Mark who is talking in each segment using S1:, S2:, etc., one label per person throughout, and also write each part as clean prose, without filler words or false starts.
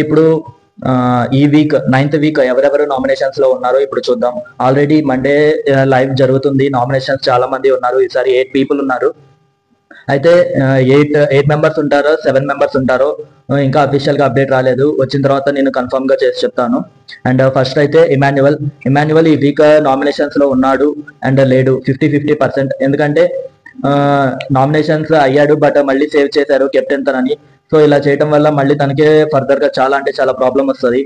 S1: ఇప్పుడు ఈ week 9th week ఎవరెవరు నామినేషన్స్ లో ఉన్నారో ఇప్పుడు చూద్దాం. ఆల్రెడీ మండే లైవ్ జరుగుతుంది. నామినేషన్స్ చాలా మంది ఉన్నారు. ఈసారి 8 పీపుల్ ఉన్నారు. అయితే 8 మెంబర్స్ ఉంటారో 7 మెంబర్స్ ఉంటారో ఇంకా అఫీషియల్ గా అప్డేట్ రాలేదు. వచ్చిన తర్వాత నేను కన్ఫర్మ్ గా చేసి చెప్తాను. అండ్ ఫస్ట్ అయితే ఇమాన్యువల్ ఈ వీక్ నామినేషన్స్ లో ఉన్నాడు అండ్ లేడు 50-50%. ఎందుకంటే నామినేషన్స్ అయ్యాడు బట్ మళ్ళీ సేవ్ చేశారు కెప్టెన్ తనని. సో ఇలా చేయడం వల్ల మళ్ళీ తనకే ఫర్దర్ గా చాలా అంటే చాలా ప్రాబ్లం వస్తుంది.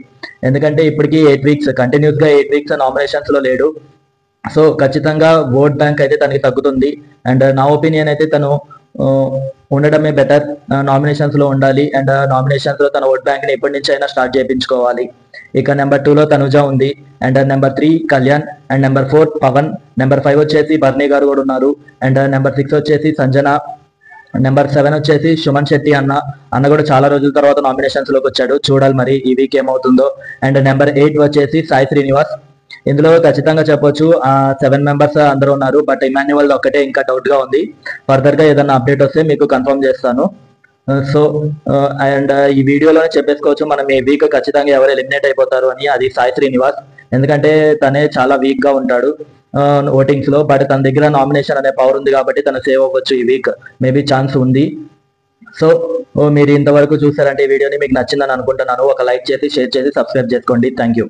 S1: ఎందుకంటే ఇప్పటికి 8 వీక్స్ కంటిన్యూస్ గా 8 వీక్స్ నామినేషన్స్ లో లేడు. సో ఖచ్చితంగా ఓట్ బ్యాంక్ అయితే తనకి తగ్గుతుంది. అండ్ నా ఒపీనియన్ అయితే తను ఉండడమే బెటర్. నామినేషన్స్ లో ఉండాలి అండ్ నామినేషన్స్ లో తన ఓట్ బ్యాంక్ ని ఎప్పటి నుంచి అయినా స్టార్ట్ చేయించుకోవాలి. ఇక నెంబర్ 2 లో తనుజ ఉంది and number 3 Kalyan and number 4 Pavan, number 5 వచ్చేసి బర్నీ గారు కూడా ఉన్నారు అండ్ నెంబర్ 6 వచ్చేసి సంజన, నెంబర్ 7 వచ్చేసి సుమన్ శెట్టి అన్న కూడా చాలా రోజుల తర్వాత నామినేషన్స్ లోకి వచ్చాడు. చూడాలి మరి ఈ వీక్ ఏమవుతుందో. అండ్ నెంబర్ 8 వచ్చేసి సాయి శ్రీనివాస్. ఇందులో ఖచ్చితంగా చెప్పొచ్చు 7 మెంబర్స్ అందరూ ఉన్నారు బట్ ఇమాన్యువల్ ఒక్కటే ఇంకా డౌట్ గా ఉంది. ఫర్దర్ గా ఏదైనా అప్డేట్ వస్తే మీకు కన్ఫర్మ్ చేస్తాను. సో అండ్ ఈ వీడియోలోనే చెప్పేసుకోవచ్చు మనం ఈ వీక్ ఖచ్చితంగా ఎవరు ఎలిమినేట్ అయిపోతారు అని. అది సాయి శ్రీనివాస్. ఎందుకంటే తనే చాలా వీక్ గా ఉంటాడు ఓటింగ్స్ లో. బట్ తన దగ్గర నామినేషన్ అనే పవర్ ఉంది కాబట్టి తను సేవ్ అవ్వచ్చు ఈ వీక్. మేబీ ఛాన్స్ ఉంది. సో మీరు ఇంతవరకు చూసారంటే ఈ వీడియోని మీకు నచ్చిందని అనుకుంటున్నాను. ఒక లైక్ చేసి షేర్ చేసి సబ్స్క్రైబ్ చేసుకోండి. Thank you.